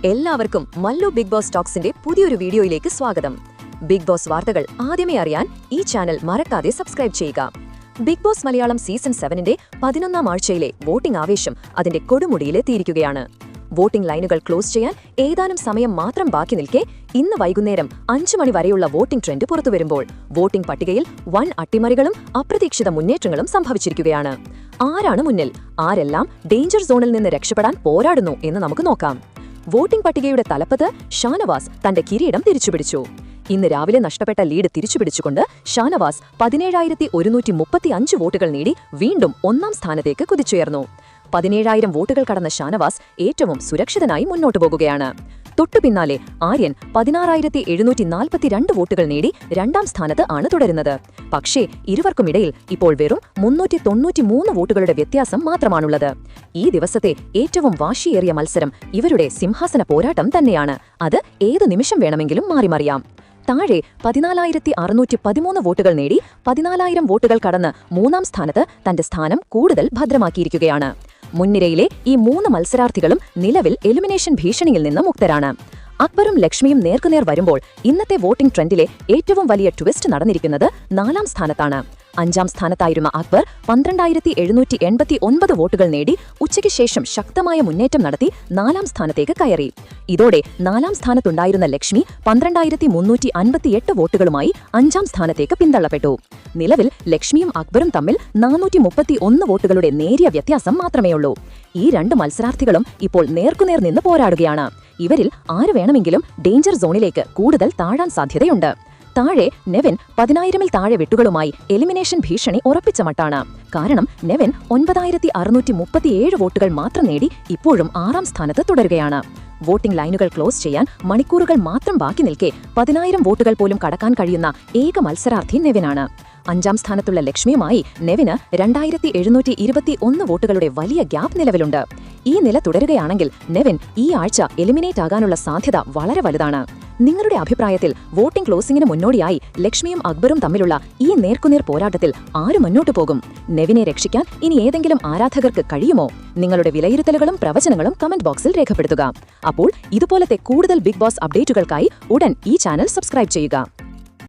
എല്ലാവർക്കും Mallu big boss ടോക്സിന്റെ പുതിയൊരു വീഡിയോയിലേക്ക് സ്വാഗതം. ബിഗ് ബോസ് വാർത്തകൾ ആദ്യമേ അറിയാൻ ഈ ചാനൽ മറക്കാതെ സബ്സ്ക്രൈബ് ചെയ്യുക. ബിഗ് ബോസ് മലയാളം സീസൺ 7ന്റെ 11ാം ആഴ്ചയിലെ വോട്ടിംഗ് ആവേശം അതിന്റെ കൊടുമുടിയിലെത്തിയിരിക്കുകയാണ്. വോട്ടിംഗ് ലൈനുകൾ ക്ലോസ് ചെയ്യാൻ ഏതാനും സമയം മാത്രം ബാക്കി നിൽക്കെ ഇന്ന് വൈകുന്നേരം 5 മണി വരെയുള്ള വോട്ടിംഗ് ട്രെൻഡ് പുറത്തുവരുമ്പോൾ വോട്ടിംഗ് പട്ടികയിൽ വൻ അട്ടിമറികളും അപ്രതീക്ഷിത മുന്നേറ്റങ്ങളും സംഭവിച്ചിരിക്കുകയാണ്. ആരാണ് മുന്നിൽ? ആരെല്ലാം ഡേഞ്ചർ സോണിൽ നിന്ന് രക്ഷപ്പെടാൻ പോരാടുന്നു എന്ന് നമുക്ക് നോക്കാം. വോട്ടിംഗ് പട്ടികയുടെ തലപ്പത്ത് ഷാനവാസ് തന്റെ കിരീടം തിരിച്ചുപിടിച്ചു. ഇന്ന് രാവിലെ നഷ്ടപ്പെട്ട ലീഡ് തിരിച്ചുപിടിച്ചുകൊണ്ട് ഷാനവാസ് 17,135 വോട്ടുകൾ നേടി വീണ്ടും 1ാം സ്ഥാനത്തേക്ക് കുതിച്ചുയർന്നു. 17,000 വോട്ടുകൾ കടന്ന ഷാനവാസ് ഏറ്റവും സുരക്ഷിതനായി മുന്നോട്ടു പോകുകയാണ്. തൊട്ടുപിന്നാലെ ആര്യൻ 16,742 വോട്ടുകൾ നേടി 2ാം സ്ഥാനത്ത് ആണ് തുടരുന്നത്. പക്ഷേ ഇരുവർക്കുമിടയിൽ ഇപ്പോൾ വെറും 393 വോട്ടുകളുടെ വ്യത്യാസം മാത്രമാണുള്ളത്. ഈ ദിവസത്തെ ഏറ്റവും വാശിയേറിയ മത്സരം ഇവരുടെ സിംഹാസന പോരാട്ടം തന്നെയാണ്. അത് ഏതു നിമിഷം വേണമെങ്കിലും മാറിമറിയാം. താഴെ 14,613 വോട്ടുകൾ നേടി 14,000 വോട്ടുകൾ കടന്ന് 3ാം സ്ഥാനത്ത് തന്റെ സ്ഥാനം കൂടുതൽ ഭദ്രമാക്കിയിരിക്കുകയാണ്. മുൻനിരയിലെ ഈ 3 മത്സരാർത്ഥികളും നിലവിൽ എലിമിനേഷൻ ഭീഷണിയിൽ നിന്ന് മുക്തരാണ്. അക്ബറും ലക്ഷ്മിയും നേർക്കുനേർ വരുമ്പോൾ ഇന്നത്തെ വോട്ടിംഗ് ട്രെൻഡിലെ ഏറ്റവും വലിയ ട്വിസ്റ്റ് നടന്നിരിക്കുന്നത് 4ാം സ്ഥാനത്താണ്. 5ാം സ്ഥാനത്തായിരുന്ന അക്ബർ 12,789 വോട്ടുകൾ നേടി ഉച്ചയ്ക്ക് ശേഷം ശക്തമായ മുന്നേറ്റം നടത്തി 4ാം സ്ഥാനത്തേക്ക് കയറി. ഇതോടെ 4ാം സ്ഥാനത്തുണ്ടായിരുന്ന ലക്ഷ്മി 12,358 വോട്ടുകളുമായി 5ാം സ്ഥാനത്തേക്ക് പിന്തള്ളപ്പെട്ടു. നിലവിൽ ലക്ഷ്മിയും അക്ബറും തമ്മിൽ 431 വോട്ടുകളുടെ നേരിയ വ്യത്യാസം മാത്രമേയുള്ളൂ. ഈ 2 മത്സരാർത്ഥികളും ഇപ്പോൾ നേർക്കുനേർ നിന്ന് പോരാടുകയാണ്. ഇവരിൽ ആര് വേണമെങ്കിലും ഡേഞ്ചർ സോണിലേക്ക് കൂടുതൽ താഴാൻ സാധ്യതയുണ്ട്. താഴെ നെവിൻ 10,000-ൽ താഴെ വെട്ടുകളുമായി എലിമിനേഷൻ ഭീഷണി ഉറപ്പിച്ച മട്ടാണ്. കാരണം നെവിൻ 9,637 വോട്ടുകൾ മാത്രം നേടി ഇപ്പോഴും 6ാം സ്ഥാനത്ത് തുടരുകയാണ്. വോട്ടിംഗ് ലൈനുകൾ ക്ലോസ് ചെയ്യാൻ മണിക്കൂറുകൾ മാത്രം ബാക്കി നിൽക്കെ 10,000 വോട്ടുകൾ പോലും കടക്കാൻ കഴിയുന്ന ഏക മത്സരാർത്ഥി നെവിനാണ്. 5ാം സ്ഥാനത്തുള്ള ലക്ഷ്മിയുമായി നെവിന് 2,721 വോട്ടുകളുടെ വലിയ ഗ്യാപ്പ് നിലവിലുണ്ട്. ഈ നില തുടരുകയാണെങ്കിൽ നെവിൻ ഈ ആഴ്ച എലിമിനേറ്റ് ആകാനുള്ള സാധ്യത വളരെ വലുതാണ്. നിങ്ങളുടെ അഭിപ്രായത്തിൽ വോട്ടിംഗ് ക്ലോസിംഗിന് മുന്നോടിയായി ലക്ഷ്മിയും അക്ബറും തമ്മിലുള്ള ഈ നേർക്കുനേർ പോരാട്ടത്തിൽ ആര് മുന്നോട്ടു പോകും? നെവിനെ രക്ഷിക്കാൻ ഇനി ഏതെങ്കിലും ആരാധകർക്ക് കഴിയുമോ? നിങ്ങളുടെ വിലയിരുത്തലുകളും പ്രവചനങ്ങളും കമന്റ് ബോക്സിൽ രേഖപ്പെടുത്തുക. അപ്പോൾ ഇതുപോലത്തെ കൂടുതൽ ബിഗ് ബോസ് അപ്ഡേറ്റുകൾക്കായി ഉടൻ ഈ ചാനൽ സബ്സ്ക്രൈബ് ചെയ്യുക.